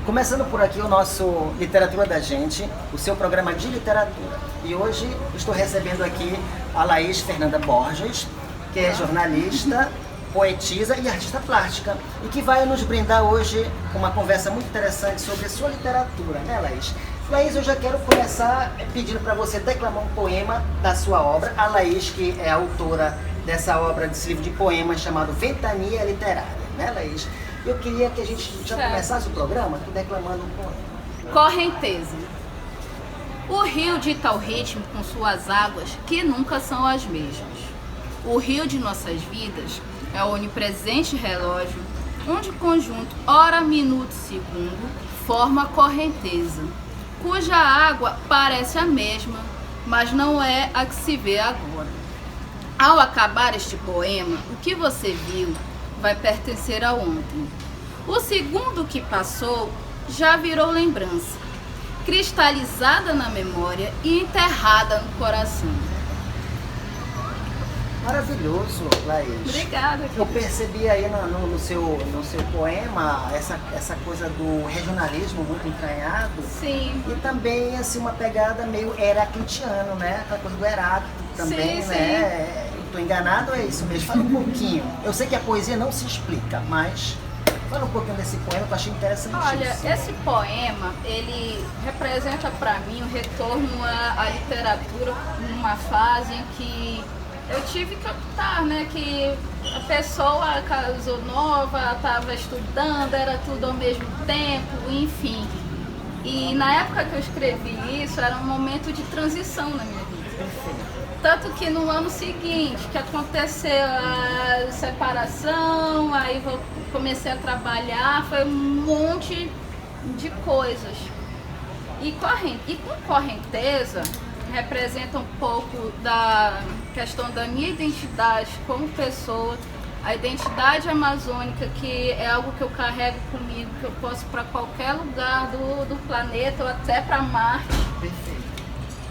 Começando por aqui o nosso Literatura da Gente, o seu programa de literatura. E hoje estou recebendo aqui a Laís Fernanda Borges, que é jornalista, poetisa e artista plástica, e que vai nos brindar hoje uma conversa muito interessante sobre a sua literatura, né, Laís? Laís, eu já quero começar pedindo para você declamar um poema da sua obra. A Laís, que é a autora dessa obra, desse livro de poemas chamado Ventania Literária, né, Laís? Eu queria que a gente já começasse o programa declamando um poema. Correnteza. O rio dita ao ritmo com suas águas que nunca são as mesmas. O rio de nossas vidas é o onipresente relógio, onde o conjunto hora, minuto, segundo forma a correnteza, cuja água parece a mesma, mas não é a que se vê agora. Ao acabar este poema, o que você viu vai pertencer a ontem. O segundo que passou já virou lembrança, cristalizada na memória e enterrada no coração. Maravilhoso, Laís. Obrigada. Eu percebi aí no seu poema essa coisa do regionalismo muito entranhado. Sim. E também assim, uma pegada meio heraclitiano, né? Aquela coisa do Heráclito também, sim, né? Estou enganado, é isso mesmo. Fala um pouquinho. Eu sei que a poesia não se explica, mas fala um pouquinho desse poema que eu achei interessantíssimo. Olha, esse poema, ele representa para mim o retorno à literatura numa fase em que eu tive que optar, né? Que a pessoa casou nova, estava estudando, era tudo ao mesmo tempo, enfim. E na época que eu escrevi isso, era um momento de transição na minha vida. Perfeito. Tanto que no ano seguinte, que aconteceu a separação, aí comecei a trabalhar, foi um monte de coisas. E com correnteza, representa um pouco da questão da minha identidade como pessoa, a identidade amazônica, que é algo que eu carrego comigo, que eu posso ir para qualquer lugar do planeta ou até para Marte. Perfeito.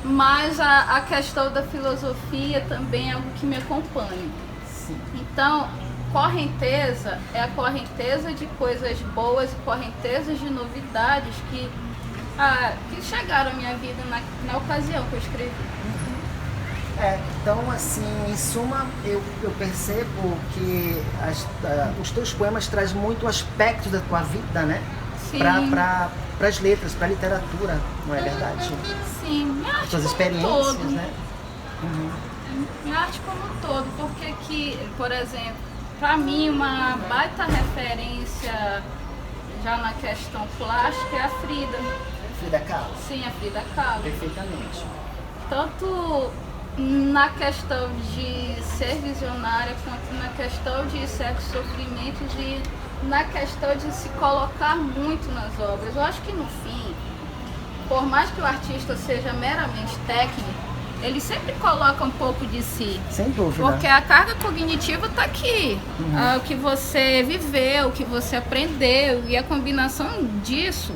Mas a questão da filosofia também é algo que me acompanha. Sim. Então, correnteza é a correnteza de coisas boas e correntezas de novidades que chegaram à minha vida na ocasião que eu escrevi. Então, assim, em suma, eu percebo que os teus poemas trazem muito aspectos da tua vida, né? Para as letras, para a literatura, não é verdade? Sim, minha arte suas como experiências, um todo, né? Uhum. Minha arte como um todo, porque que, por exemplo, para mim uma baita referência já na questão plástica é a Frida. Frida Kahlo? Sim, a Frida Kahlo. Perfeitamente. Tanto na questão de ser visionária, quanto na questão de sexo, sofrimentos e na questão de se colocar muito nas obras. Eu acho que no fim, por mais que o artista seja meramente técnico, ele sempre coloca um pouco de si. Sem dúvida. Porque a carga cognitiva está aqui. O que você viveu, o que você aprendeu, e a combinação disso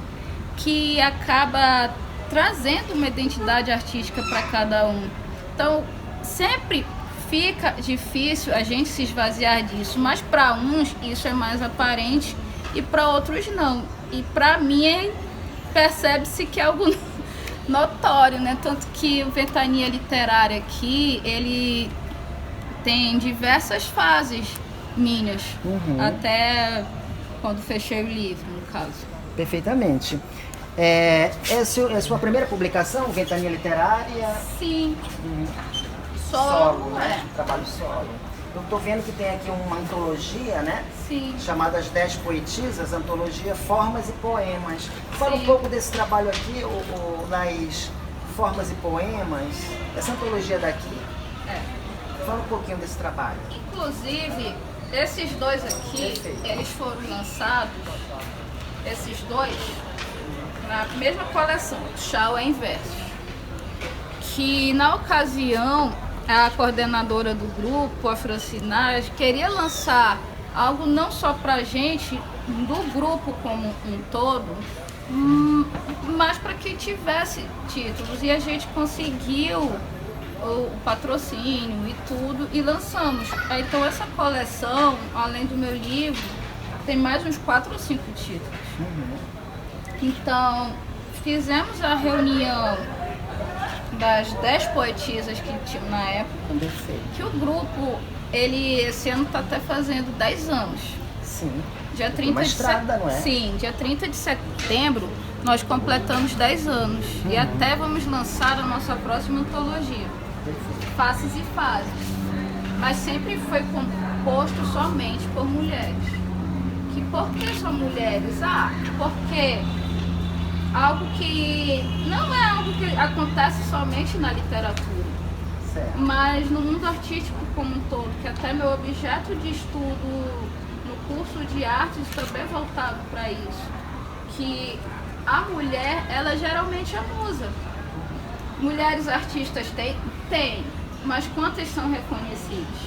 que acaba trazendo uma identidade artística para cada um. Então, sempre fica difícil a gente se esvaziar disso, mas para uns isso é mais aparente e para outros não. E para mim percebe-se que é algo notório, né? Tanto que o Ventania Literária aqui, ele tem diversas fases minhas, até quando fechei o livro, no caso. Perfeitamente. É a sua primeira publicação, Ventania Literária? Sim. Solo, né? Trabalho solo. Eu estou vendo que tem aqui uma antologia, né? Sim. Chamada As 10 Poetisas, antologia Formas e Poemas. Fala um pouco desse trabalho aqui, Laís, Formas e Poemas. Essa antologia daqui. Fala um pouquinho desse trabalho. Inclusive, esses dois aqui, eles foram lançados, esses dois, na mesma coleção, Chau é Inverso. Que na ocasião, a coordenadora do grupo, a Francina, queria lançar algo não só pra gente, do grupo como um todo, mas para que tivesse títulos. E a gente conseguiu o patrocínio e tudo, e lançamos. Então essa coleção, além do meu livro, tem mais uns 4 ou 5 títulos. Então, fizemos a reunião das 10 poetisas que tinham na época, que o grupo, esse ano está até fazendo 10 anos. Sim. Dia 30 de estrada, não é? Sim, dia 30 de setembro nós completamos 10 anos e até vamos lançar a nossa próxima antologia, Faces e Fases, mas sempre foi composto somente por mulheres. Que por que só mulheres? Porque algo que não é algo que acontece somente na literatura, certo, mas no mundo artístico como um todo, que até meu objeto de estudo no curso de artes também é voltado para isso, que a mulher, ela geralmente é musa. Mulheres artistas tem, mas quantas são reconhecidas?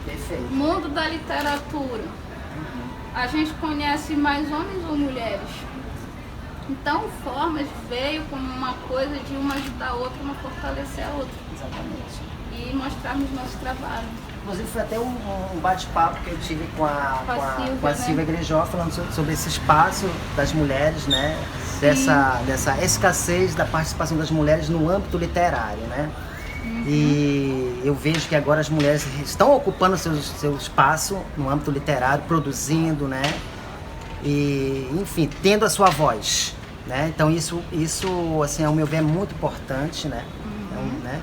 Perfeito. Mundo da literatura, a gente conhece mais homens ou mulheres? Então, Formas veio como uma coisa de uma ajudar a outra, uma fortalecer a outra. Exatamente. E mostrarmos nosso trabalho. Inclusive foi até um bate-papo que eu tive com a Silvia, né? Grejó, falando sobre esse espaço das mulheres, né? Dessa escassez da participação das mulheres no âmbito literário, né? E eu vejo que agora as mulheres estão ocupando seu espaço no âmbito literário, produzindo, né? E, enfim, tendo a sua voz, né? Então isso assim, ao meu ver, é muito importante, né? Né?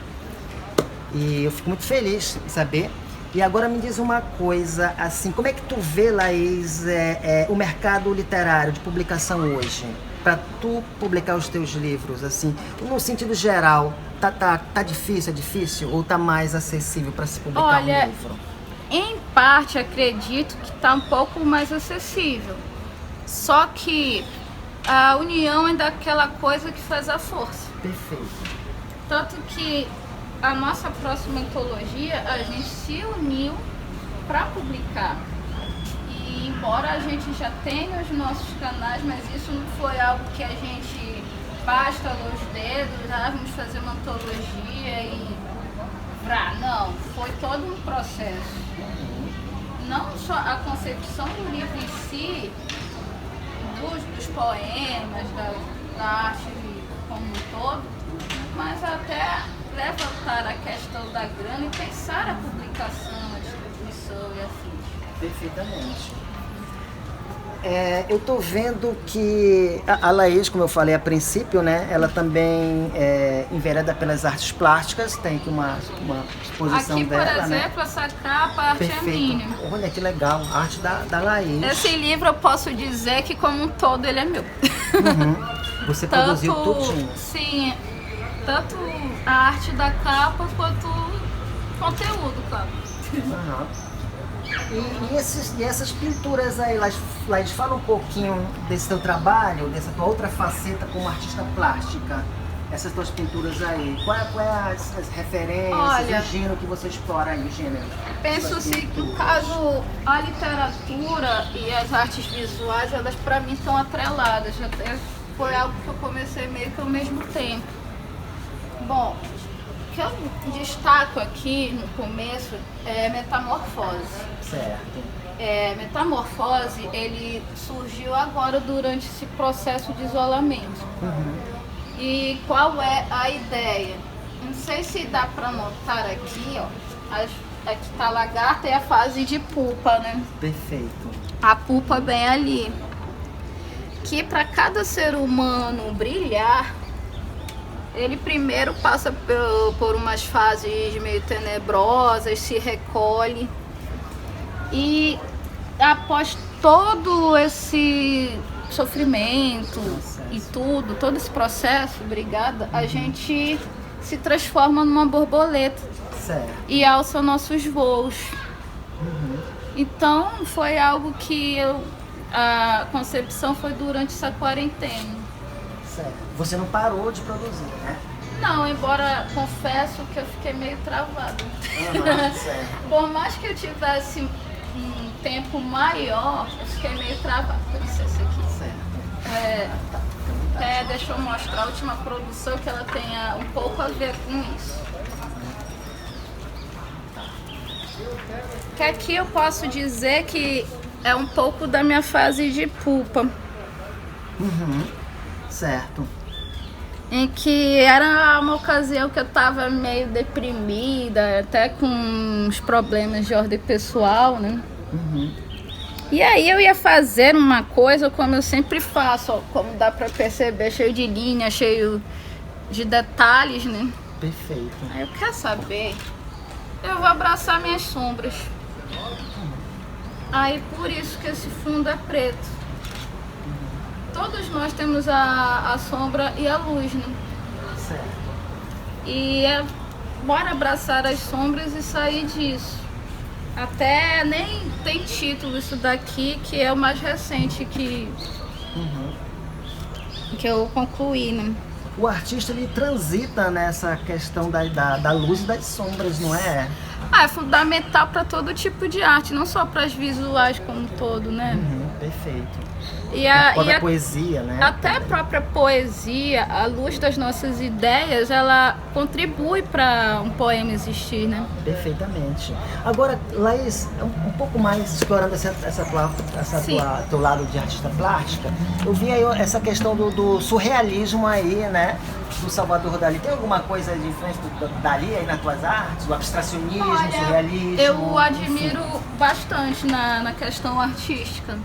E eu fico muito feliz em saber. E agora me diz uma coisa, assim, como é que tu vê, Laís, o mercado literário de publicação hoje? Para tu publicar os teus livros, assim, no sentido geral, tá difícil, é difícil? Ou tá mais acessível para se publicar um livro? Em parte, acredito que tá um pouco mais acessível. Só que a união é daquela coisa que faz a força. Perfeito. Tanto que a nossa próxima antologia, a gente se uniu para publicar. E embora a gente já tenha os nossos canais, mas isso não foi algo que a gente basta os dedos, vamos fazer uma antologia e... Não, foi todo um processo. Não só a concepção do livro em si, dos poemas, da arte como um todo, mas até levantar a questão da grana e pensar a publicação, a distribuição e afins. Perfeitamente. Eu tô vendo que a Laís, como eu falei a princípio, né, ela também envereda pelas artes plásticas, tem aqui uma exposição aqui, dela, por exemplo, né? essa capa, a arte é minha. Olha que legal, a arte da Laís. Esse livro eu posso dizer que como um todo ele é meu. Você produziu tudinho. Sim, tanto a arte da capa quanto o conteúdo, claro. E essas pinturas aí, Laís, fala um pouquinho desse teu trabalho, dessa tua outra faceta como artista plástica. Essas tuas pinturas aí, qual é as referências, o gênero que você explora aí, o gênero? Penso assim que no caso, a literatura e as artes visuais, elas para mim são atreladas. Até foi algo que eu comecei meio que ao mesmo tempo. Bom, o que eu destaco aqui no começo é Metamorfose. Certo. Metamorfose, ele surgiu agora durante esse processo de isolamento. E qual é a ideia? Não sei se dá para notar aqui, ó. Aqui tá a lagarta e a fase de pupa, né? Perfeito. A pupa bem ali. Que para cada ser humano brilhar, ele primeiro passa por umas fases meio tenebrosas, se recolhe. E após todo esse sofrimento e todo esse processo, a gente se transforma numa borboleta. Certo. E alça nossos voos. Então foi algo que a concepção foi durante essa quarentena. Certo. Você não parou de produzir, né? Não, embora confesso que eu fiquei meio travada. Certo. Por mais que eu tivesse um tempo maior, eu fiquei meio travada. Por isso esse aqui. Certo. Deixa eu mostrar a última produção que ela tenha um pouco a ver com isso. Que aqui eu posso dizer que é um pouco da minha fase de pupa. Uhum. Certo. Em que era uma ocasião que eu estava meio deprimida, até com uns problemas de ordem pessoal, né? Uhum. E aí eu ia fazer uma coisa como eu sempre faço, ó, como dá pra perceber, cheio de linha, cheio de detalhes, né? Perfeito. Aí eu quero saber, eu vou abraçar minhas sombras. Aí por isso que esse fundo é preto. Todos nós temos a sombra e a luz, né? Certo. E bora abraçar as sombras e sair disso. Até nem tem título isso daqui, que é o mais recente que eu concluí, né? O artista, ele transita nessa questão da luz e das sombras, não é? É fundamental para todo tipo de arte, não só para as visuais como um todo, né? Perfeito. E A a poesia, né? até a própria poesia, a luz das nossas ideias, ela contribui para um poema existir, né? Perfeitamente. Agora, Laís, um pouco mais explorando teu lado de artista plástica, eu vi aí essa questão do surrealismo aí, né? Do Salvador Dalí. Tem alguma coisa de influência do Dalí aí nas tuas artes? O abstracionismo, o surrealismo? Eu admiro bastante na questão artística.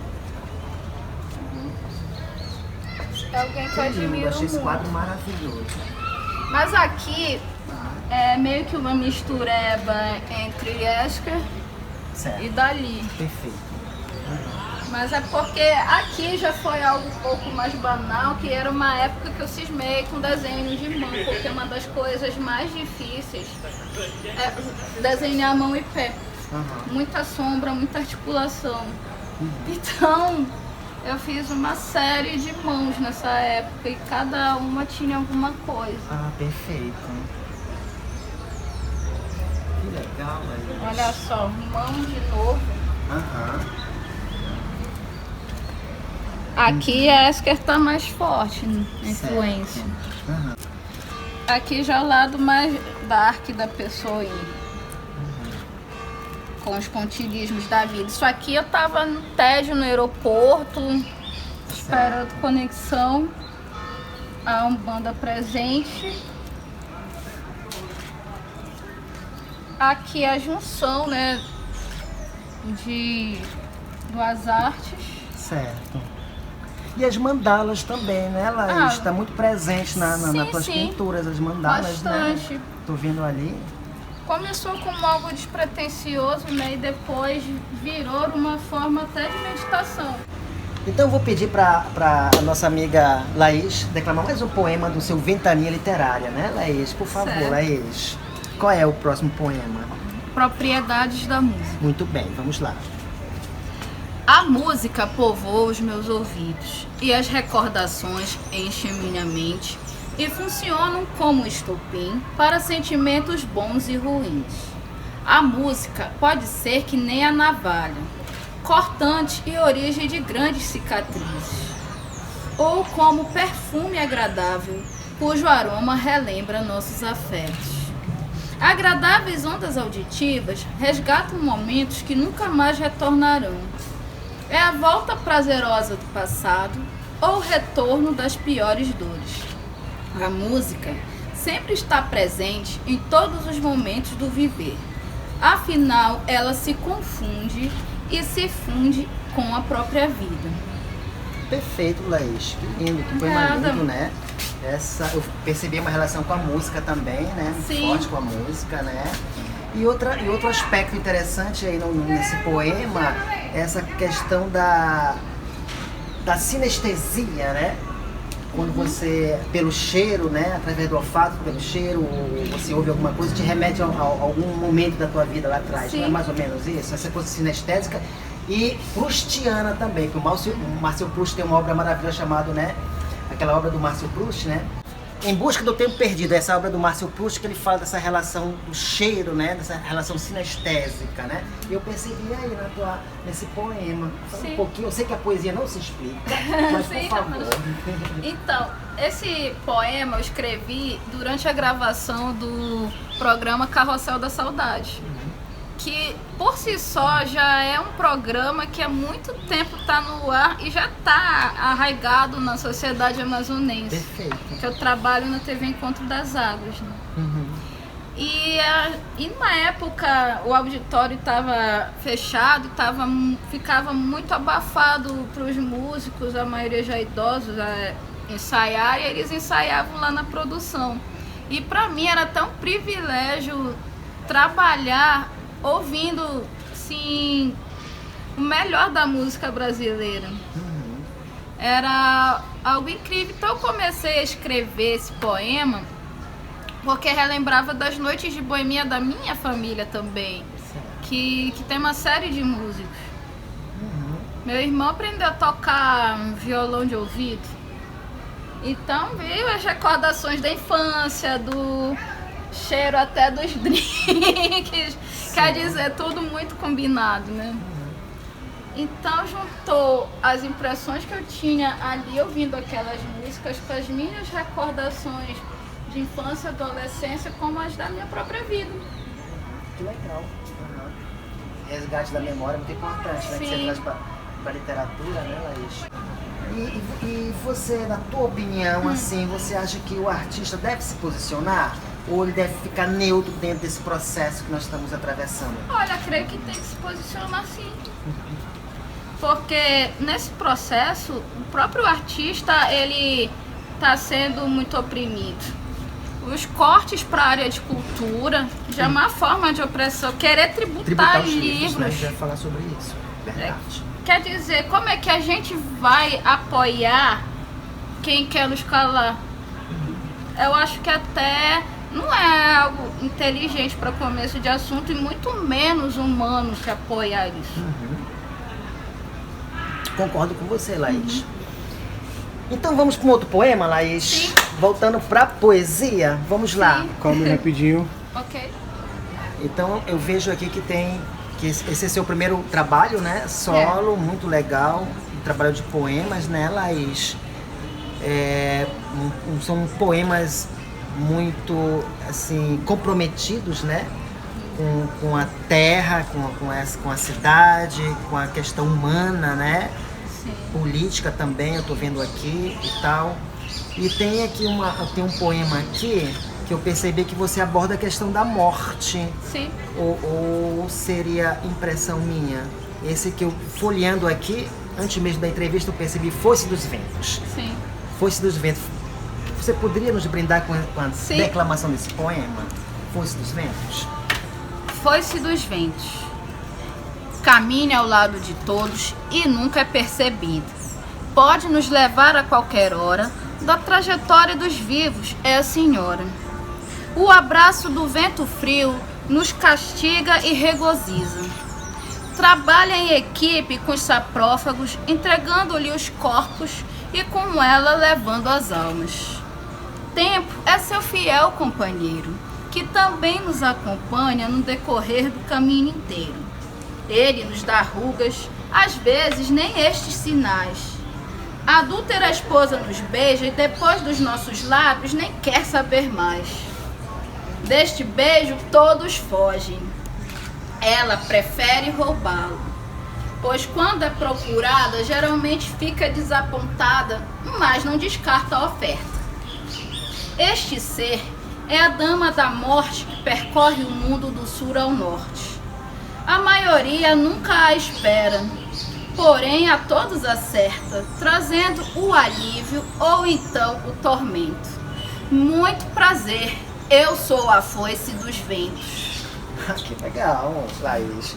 É alguém que eu admiro achei esse muito. quadro maravilhoso. Mas aqui é meio que uma mistureba entre Escher e Dalí. Perfeito. Mas é porque aqui já foi algo um pouco mais banal, que era uma época que eu cismei com desenho de mão, porque uma das coisas mais difíceis é desenhar mão e pé. Muita sombra, muita articulação. Então, eu fiz uma série de mãos nessa época e cada uma tinha alguma coisa. Ah, perfeito. Que legal, Laís. Olha só, mão de novo. Aqui a Escher tá mais forte, né? A influência. Aqui já é o lado mais dark da pessoa aí. Com os pontilhismos da vida. Isso aqui eu tava no tédio no aeroporto, esperando conexão, a Umbanda presente. Aqui a junção, né, duas artes. Certo. E as mandalas também, né, Laís? Está muito presente nas tuas pinturas, as mandalas, bastante. Né? Tô vendo ali. Começou como algo despretensioso, né, e depois virou uma forma até de meditação. Então eu vou pedir para a nossa amiga Laís declamar mais um poema do seu Ventania Literária, né, Laís? Por favor, certo. Laís. Qual é o próximo poema? Propriedades da música. Muito bem, vamos lá. A música povoa os meus ouvidos e as recordações enchem minha mente e funcionam como estopim para sentimentos bons e ruins. A música pode ser que nem a navalha, cortante e origem de grandes cicatrizes, ou como perfume agradável, cujo aroma relembra nossos afetos. Agradáveis ondas auditivas resgatam momentos que nunca mais retornarão. É a volta prazerosa do passado ou o retorno das piores dores. A música sempre está presente em todos os momentos do viver. Afinal, ela se confunde e se funde com a própria vida. Perfeito, Laís. Que lindo, que poema lindo, né? Eu percebi uma relação com a música também, né? Muito forte com a música, né? E outro aspecto interessante aí nesse poema é essa questão da sinestesia, né? Quando você, pelo cheiro, né? Através do olfato, pelo cheiro, você ouve alguma coisa, te remete a algum momento da tua vida lá atrás. Não é mais ou menos isso? Essa coisa sinestésica e proustiana também, que o Marcel Proust tem uma obra maravilhosa chamada, né? Aquela obra do Marcel Proust, né? Em Busca do Tempo Perdido, essa obra do Marcel Proust, que ele fala dessa relação do cheiro, né? Dessa relação sinestésica, né? E eu percebi aí nesse poema. Um pouquinho, eu sei que a poesia não se explica, mas por favor. Então, esse poema eu escrevi durante a gravação do programa Carrossel da Saudade. que por si só já é um programa que há muito tempo está no ar e já está arraigado na sociedade amazonense. Perfeito. Que eu trabalho na TV Encontro das Águas, né? E na época o auditório estava fechado, ficava muito abafado para os músicos, a maioria já idosos, ensaiar, e eles ensaiavam lá na produção. E para mim era tão privilégio trabalhar ouvindo, sim, o melhor da música brasileira. Era algo incrível. Então eu comecei a escrever esse poema porque relembrava das noites de boemia da minha família também, que tem uma série de músicos. Meu irmão aprendeu a tocar violão de ouvido, então veio as recordações da infância, do cheiro até dos drinks, quer dizer, tudo muito combinado, né? Então juntou as impressões que eu tinha ali ouvindo aquelas músicas com as minhas recordações de infância, adolescência, como as da minha própria vida. Que legal. Resgate da memória é muito importante, né? Que você traz para a literatura, né, Laís? E você, na tua opinião, assim, você acha que o artista deve se posicionar? Ou ele deve ficar neutro dentro desse processo que nós estamos atravessando? Olha, creio que tem que se posicionar sim. Porque nesse processo, o próprio artista, ele está sendo muito oprimido. Os cortes para a área de cultura já é uma forma de opressão. Querer tributar os livros, né? A gente vai livros. falar sobre isso. Verdade. Quer dizer, como é que a gente vai apoiar quem quer nos calar? Eu acho que até não é algo inteligente para começo de assunto e muito menos humano se apoiar isso. Concordo com você, Laís. Então vamos para um outro poema, Laís? Sim. Voltando para a poesia, vamos lá. Sim. Come rapidinho. Ok. Então eu vejo aqui que esse é seu primeiro trabalho, né? Solo, muito legal. Um trabalho de poemas, né, Laís? São poemas muito, assim, comprometidos, né? Com a terra, com a cidade, com a questão humana, né? Sim. Política também, eu tô vendo aqui e tal. E tem aqui tem um poema aqui que eu percebi que você aborda a questão da morte. Sim. Ou seria impressão minha? Esse que eu folheando aqui, antes mesmo da entrevista, eu percebi Foice dos Ventos. Sim. Foice dos Ventos. Você poderia nos brindar com a Sim. declamação desse poema? Foice dos Ventos? Foice dos ventos. Caminha ao lado de todos e nunca é percebido. Pode nos levar a qualquer hora, da trajetória dos vivos é a senhora. O abraço do vento frio nos castiga e regozija. Trabalha em equipe com os saprófagos, entregando-lhe os corpos e com ela levando as almas. Tempo é seu fiel companheiro, que também nos acompanha no decorrer do caminho inteiro. Ele nos dá rugas, às vezes nem estes sinais. A adúltera esposa nos beija e depois dos nossos lábios nem quer saber mais. Deste beijo todos fogem. Ela prefere roubá-lo, pois quando é procurada geralmente fica desapontada, mas não descarta a oferta. Este ser é a dama da morte que percorre o mundo do sul ao norte. A maioria nunca a espera, porém a todos acerta, trazendo o alívio ou então o tormento. Muito prazer, eu sou a foice dos ventos. Que legal, Laís.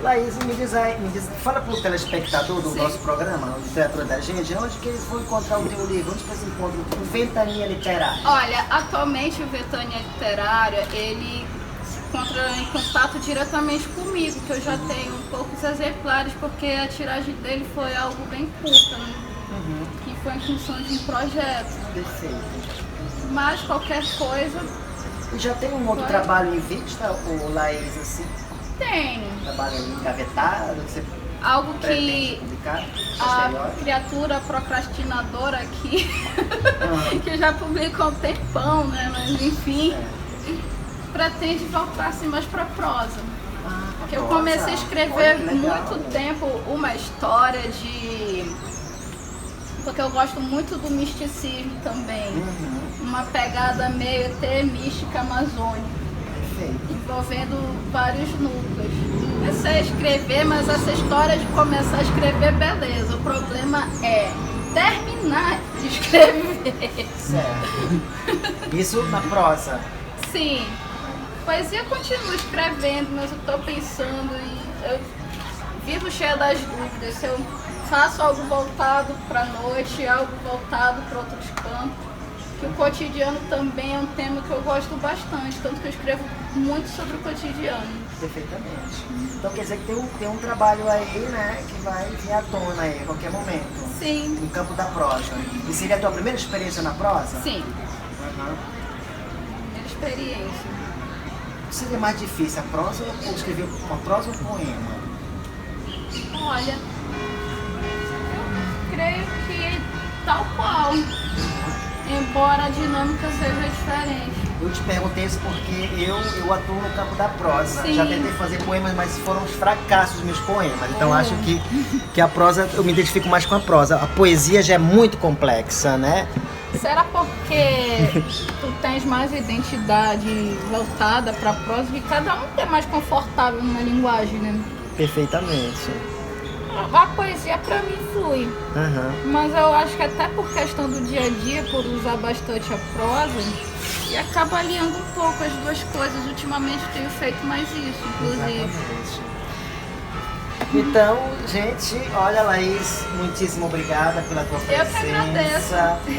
Laís, me diz, fala para o telespectador do nosso programa, Literatura da Gente, onde que eles vão encontrar o teu livro, onde que eles encontram o Ventania Literária? Olha, atualmente o Ventania Literária, ele se encontra em contato diretamente comigo, que eu já tenho poucos exemplares, porque a tiragem dele foi algo bem curta, né? Que foi em função de um projeto. Perfeito. Mas qualquer coisa, E já tem um outro trabalho em vista, o Laís, assim? tem. Trabalho engavetado, que você Algo pretende que publicar? a Posterior? criatura procrastinadora aqui, Ah. que já publicou um tempão, né? Mas enfim, pretende voltar assim mais pra prosa. Ah, Que eu comecei a escrever Olha, legal. muito tempo uma história de... Porque eu gosto muito do misticismo também. Uma pegada meio até mística amazônica, Perfeito. envolvendo vários núcleos. Comecei a escrever, mas essa história de começar a escrever, beleza. O problema é terminar de escrever. Certo. Isso na prosa. Sim. Poesia continuo escrevendo, mas eu tô pensando em... Eu vivo cheia das dúvidas. Se eu faço algo voltado para a noite, algo voltado para outros campos. Que o cotidiano também é um tema que eu gosto bastante, tanto que eu escrevo muito sobre o cotidiano. Perfeitamente. Então quer dizer que tem um trabalho aí, né, que vai vir à tona aí a qualquer momento. Sim. No campo da prosa. E seria a tua primeira experiência na prosa? Sim, Uhum. minha experiência. O que seria mais difícil, a prosa ou escrever uma prosa ou um poema? Olha, eu creio que tal qual, embora a dinâmica seja diferente. Eu te perguntei isso porque eu atuo no campo da prosa. Sim. Já tentei fazer poemas, mas foram os fracassos dos meus poemas. Então acho que a prosa, eu me identifico mais com a prosa. A poesia já é muito complexa, né? Será porque tu tens mais identidade voltada para a prosa e cada um é mais confortável numa linguagem, né? Perfeitamente. A poesia para mim flui, Aham. mas eu acho que até por questão do dia a dia, por usar bastante a prosa, e acaba aliando um pouco as duas coisas. Ultimamente eu tenho feito mais isso, inclusive. Exatamente. Então, gente, olha, Laís, muitíssimo obrigada pela tua Eu que presença. agradeço. Tá? Que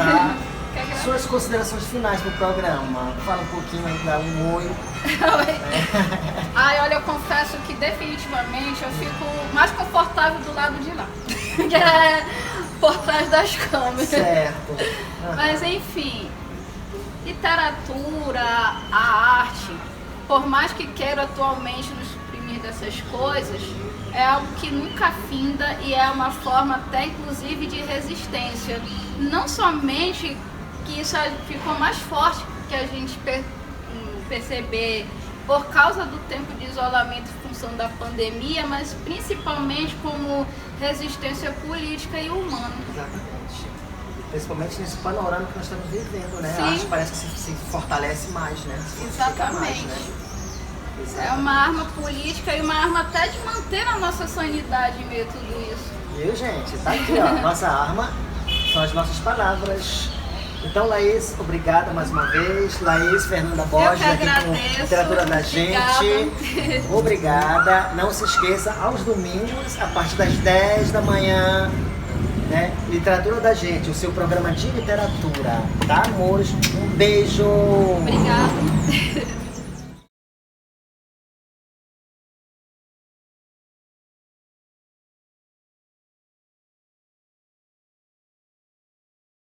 agradeço. Suas considerações finais pro programa. Fala um pouquinho aí, dá um oi. Ai, olha, eu confesso que definitivamente eu fico mais confortável do lado de lá, que é por trás das câmeras. Certo. Mas enfim, literatura, a arte, por mais que queira atualmente nos suprimir dessas coisas, é algo que nunca finda e é uma forma até inclusive de resistência. Não somente que isso ficou mais forte que a gente perceber por causa do tempo de isolamento em função da pandemia, mas principalmente como resistência política e humana. Exatamente. Principalmente nesse panorama que nós estamos vivendo, né? Sim. A arte parece que se fortalece mais, né? Se fortifica mais, Exatamente. né? É uma arma política e uma arma até de manter a nossa sanidade em meio a tudo isso. Viu, gente? Tá aqui, ó. Nossa arma são as nossas palavras. Então, Laís, obrigada mais uma vez. Laís Fernanda Borges, Eu que aqui com agradeço. Literatura da Gente. Obrigada. Não se esqueça, aos domingos, a partir das 10 da manhã, né? Literatura da Gente, o seu programa de literatura. Tá, amores? Um beijo! Obrigada.